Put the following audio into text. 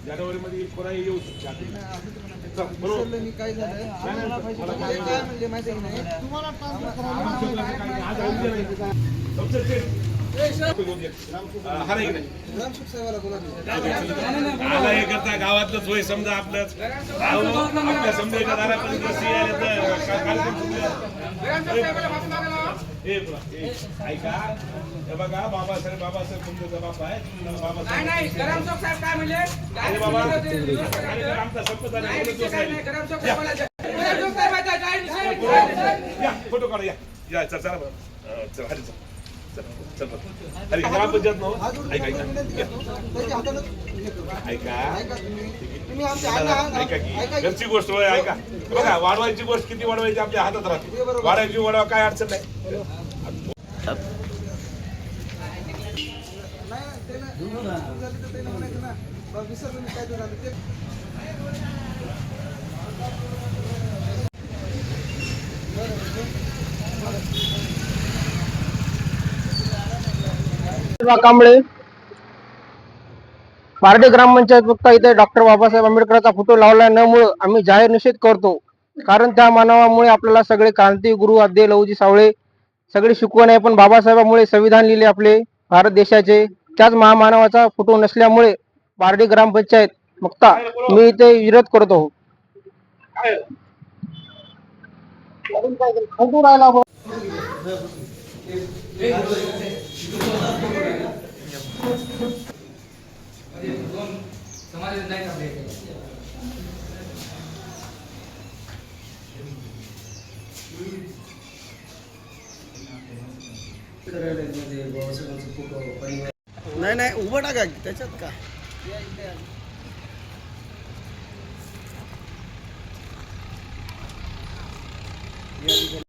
जानेवारी मध्ये कोणाही येऊ शकते. काय झालं काय म्हणजे माहिती नाही तुम्हाला आला हे करता गावातलं सोय समजा आपलंच आपल्या समजायच्या दारापर्यंत ऐका हे बघा बाबासाहेब तुमचा बाबा आहे बाबा आमचा संपत फोटो काढा या चला अरे ग्रामपंचायत ऐका घरची गोष्ट ऐका बघा वाढवायची गोष्ट किती वाढवायची आपल्या हातात राहते वाढायची वाढवा काय अडचण नाही कांबळे पारडी ग्रामपंचायत फक्त इथे डॉक्टर बाबासाहेब आंबेडकरांचा फोटो लावला नमुळे आम्ही जाहीर निषेध करतो. कारण त्या मानवामुळे आपल्याला सगळे क्रांतिगुरु आद्य लहुजी सावळे सगळे शिकवण आहे, पण बाबासाहेबांमुळे संविधान लिहिले आपले भारत देशाचे. त्याच महामानवाचा फोटो नसल्यामुळे पारडी ग्रामपंचायत फक्त मी इथे विरोध करतो. नाही नाही उभं टाका त्याच्यात का